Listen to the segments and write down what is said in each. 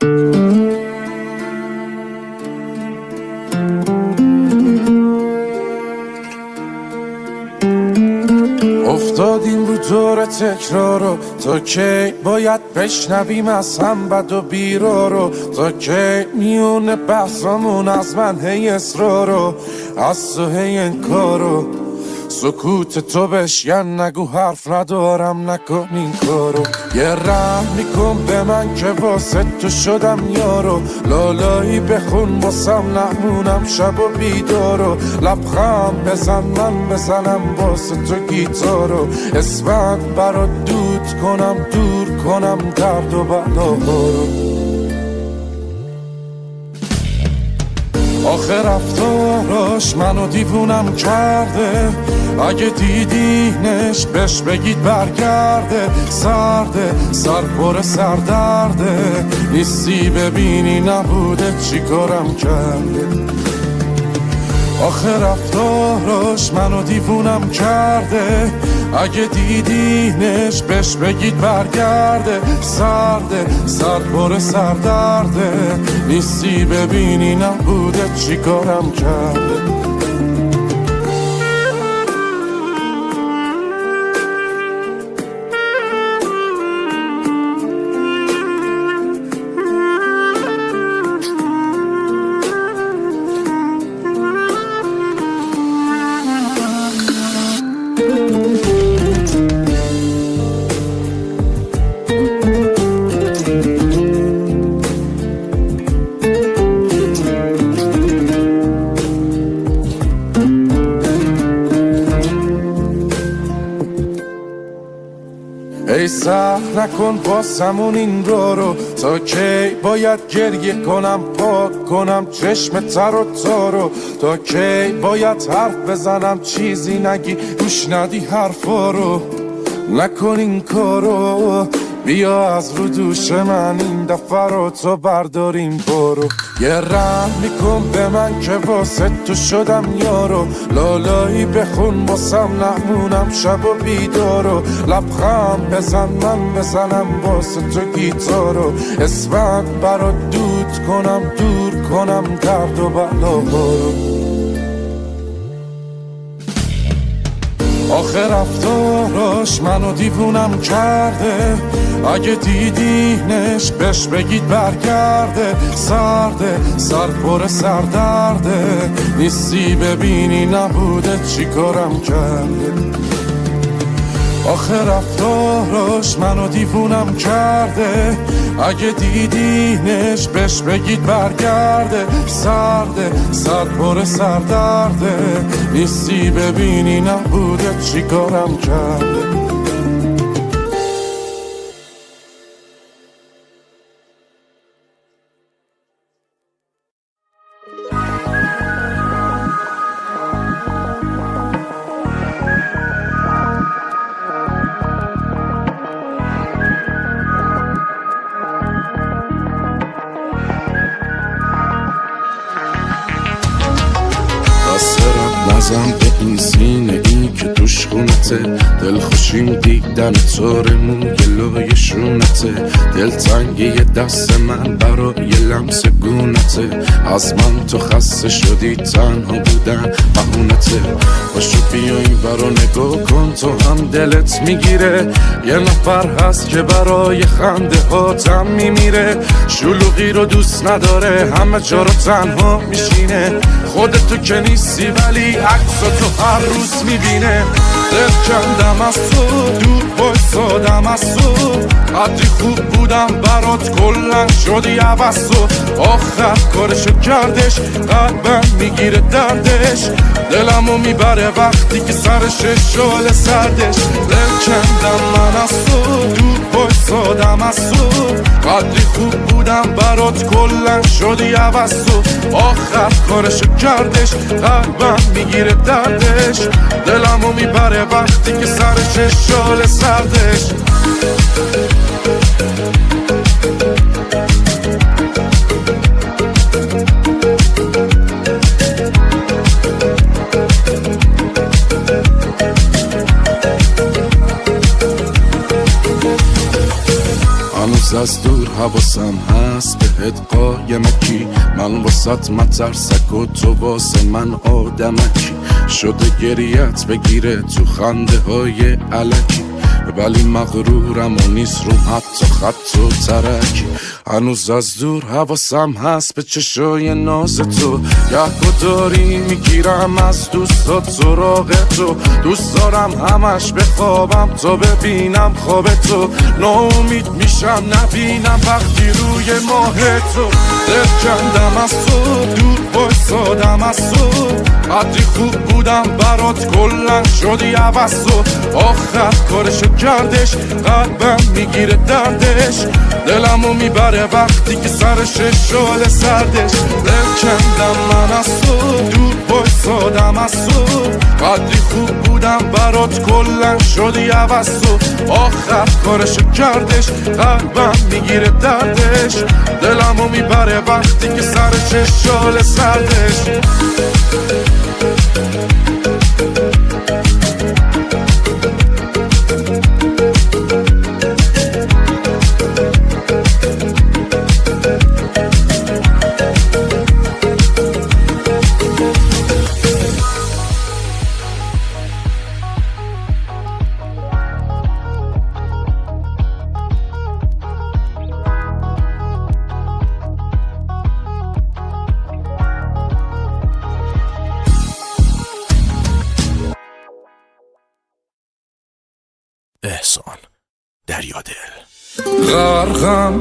افتادیم رو دور تکرارو، تا کی باید بشنویم از هم بد و بیرارو؟ تا کی میونه بحثامون از من هی اصرارو، از تو هی انکارو؟ سکوت تو بشکن، نگو حرف ندارم، نکن این کارو. یه رحم میکن به من که واسه تو شدم یارو، لالایی بخون واسم نمونم شب و بیدارو. لبخند بزن من بزنم واسه تو گیتارو، اسفند برات دود کنم، دور کنم درد و بلاهارو. آخه رفتاراش منو دیوونم کرده، اگه دیدینش بهش بگید برگرده. سرده سر پر سردرده، نیستی ببینی نبوده چی کارم کرده. آخه رفتاراش منو دیوونم کرده، اگه دیدینش بهش بگید برگرده. سرده سر پر سردرده، نیستی ببینی نبوده چی کارم کرده. ای سهل نکن واسمون این رو، تا کی باید گریه کنم پاک کنم چشم تر و تارو؟ تا کی باید حرف بزنم چیزی نگی گوش ندی حرفا رو؟ نکن این کارو، بیا از رو دوش من این دفعه رو تو برداریم برو. یه رحم میکن به من که واسه تو شدم یارو، لالایی بخون واسم نمونم شب و بیدارو. لبخند بزن من بزنم واسه تو گیتارو، اسفند برات دود کنم، دور کنم درد و بلاهارو. آخه رفتاراش منو دیوونم کرده، اگه دیدینش بهش بگید برگرده. سرده سر پر سردرده، نیستی ببینی نبوده چی کارم کرده. آخه رفتاراش منو دیوونم کرده، اگه دیدینش بهش بگید برگرده. سرده سر پر سردرده، نیستی ببینی نبوده چی کارم کرده. نزن به این سینه ای که توش خونته، دل خوشیم دیدن طور موی لای شونته. دلتنگی دست من برای لمس گونته، از من تو خسته شدی تنها بودن بهونته. باشو بیا این برا نگاه کن، تو هم دلت میگیره. یه نفر هست که برای خنده هاتم میمیره. شلوغی رو دوست نداره، همه جا رو تنها میشینه. خودتو که نیستی ولی عکساتو هر روز میبینه. دل کندم از تو، دور بایستادم از تو. قدری خوب بودم برات کلن شدی عوض تو. آخر کارشو کردش، قلبم میگیره دردش. دلمو میبره وقتی که سرش شال سردش. دل کندم من از تو، دور بایستادم از تو. قدری خوب بودم برات کلن شدی عوض تو. آخر کارشو کردش، قلبم میگیره دردش. دلمو میبره وقتی که سرش شال سردش. هنوز از دور حواسم هست بهت قایمکی، من واسط مترسک و تو واسه من آدمکی، شده گریت بگیره تو خنده های علکی، ولی مغرورم و نیست روم حتی خط و ترکی. هنوز از دور حواسم هست به چشای ناز تو، یه داری میگیرم از دوستات سراغ تو، دوست دارم همش بخوابم تا ببینم خواب تو، ناامید میشم نبینم وقتی روی ماه تو، دل کندم از تو دور بایستادم از تو، قدری خوب بودم برات کلن شدی عوض تو، آخر کارشو کردش قلبم میگیره دردش، دلمو میبره وقتی که سرش شال سردش، دل کندم من از تو دور بایستادم از تو، قدری خوب بودم برات کلن شدی عوض تو، آخر کارشو کردش قلبم میگیره دردش، دلمو میبره وقتی که سرش شال سردش. احسان دریادل. غرقم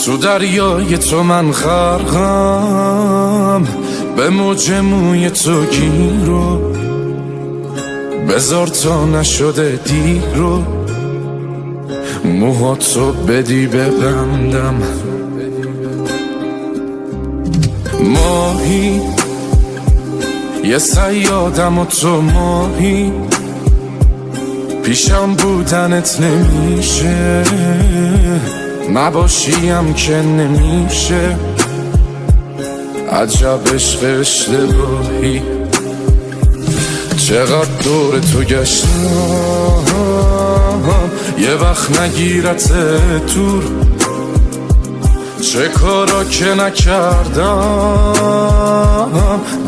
تو دریای تو، من غرقم به موج موی تو گیرو، بذار تا نشده دیرو، موهاتو بدی ببندم، ماهی یه صیادم و تو ماهی، پیشم بودنت نمیشه، نباشیم که نمیشه، عجب عشق اشتباهی، چقدر دور تو گشتم یه وقت نگیرت تور، چه کارا که نکردم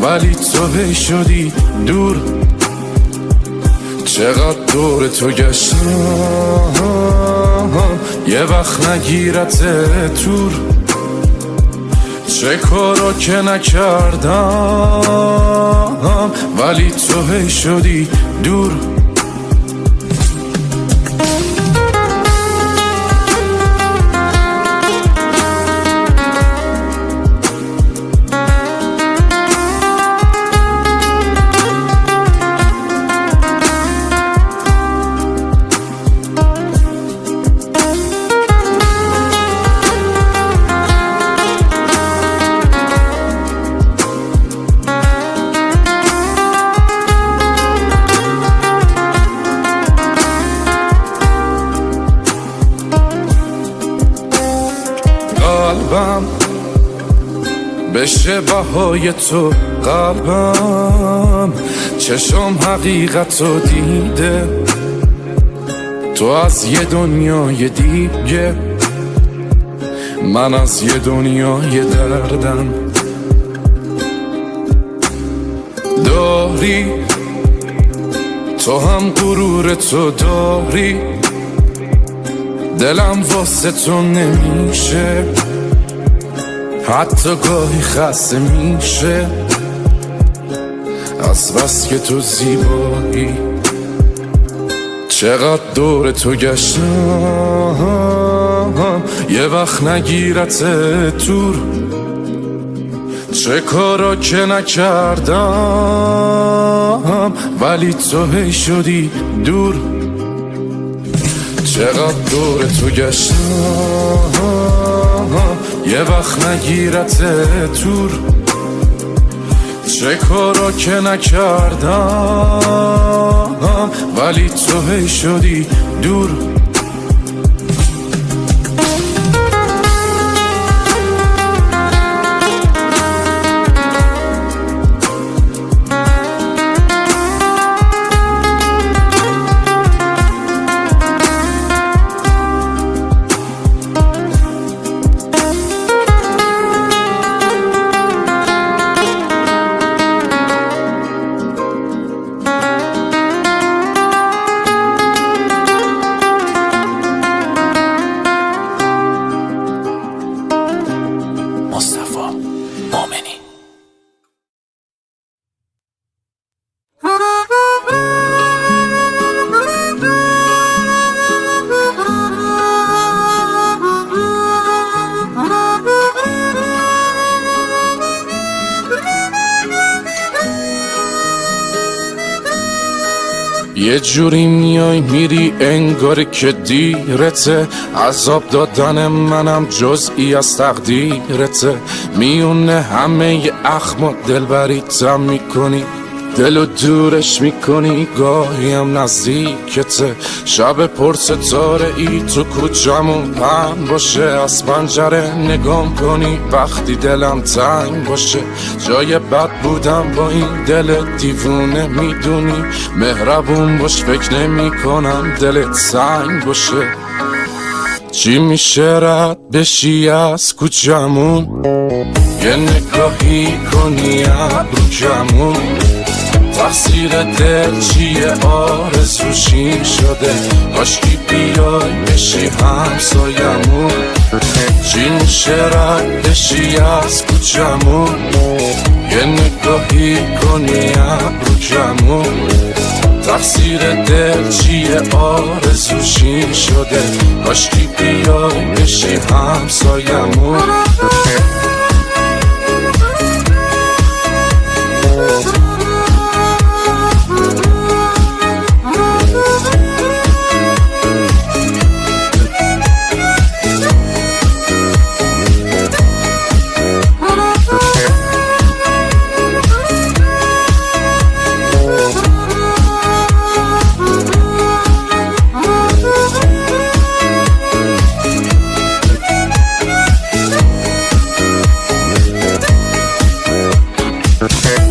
ولی تو هی شدی دور، چقدر دور تو گشتم یه وقت نگیرت تور، چه کارا که نکردم ولی تو هی شدی دور. قلبم بشه بهای تو، قلبم چشم حقیقتو دیده، تو از یه دنیای دیگه، من از یه دنیای دردم، داری تو هم غرور تو داری، دلم واسه تو نمیشه، حتی گاهی خسته میشه، از بس که تو زیبایی، چقدر دور تو گشتم یه وقت نگیرت تور، چه کارا که نکردم ولی تو هی شدی دور، چقدر دور تو گشتم یه وقت نگیرت تور، چه کارا که نکردم ولی تو هی شدی دور. یه جوری میای میری انگاری که دیرته، عذاب دادن منم جزئی از تقدیرته. میونه همه ی اخما دلبریتم میکنی، دلو دورش میکنی گاهی هم نزدیکته. شب پر ستاره ای تو کوچمون پهن باشه، از پنجره نگام کنی وقتی دلم تنگ باشه. جای بد بودم با این دل دیوونه میدونی، مهربون باش فکر نمی کنم دلت سنگ باشه. چی میشه رد بشی از کوچمون، یه نگاهی کنی ابرو کمون. تقصیر دل چیه آرزوشی شده، کاشکی بیای بشی همسایمون. چی میشه رد بشی از کوچمون، یه نگاهی کنی ابرو کمون. تقصیر دل چیه آرزوشی شده، کاشکی بیای بشی همسایمون.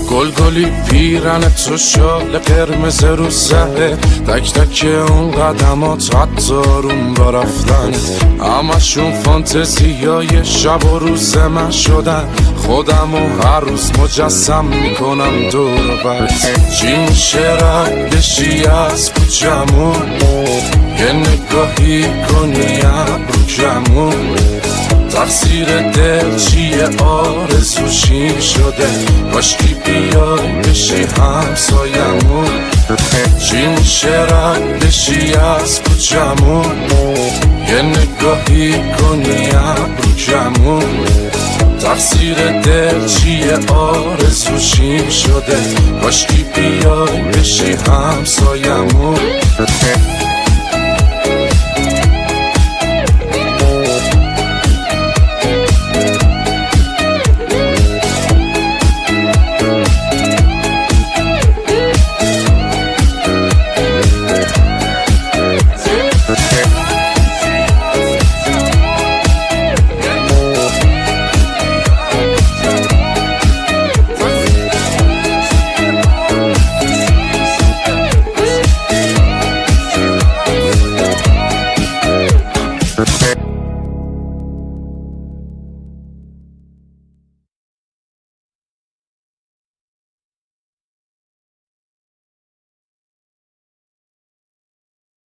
گلگلی پیرن تو شال قرمز رو سهه، تک تک اون قدمات حتی روم با رفتن. همشون فانتزیای شب و روز من شدن، خودم و هر روز مجسم میکنم دور بر. چی میشه رد بشی از کوچمون، یه نگاهی کنی ابرو کمون. تقصیر دل چیه آرزوشی شده، کاشکی بیای بشی همسایمون. چی میشه رد بشی از کوچمون، یه نگاهی کنی ابرو کمون. تقصیر دل چیه آرزوشی شده، کاشکی بیای بشی همسایمون.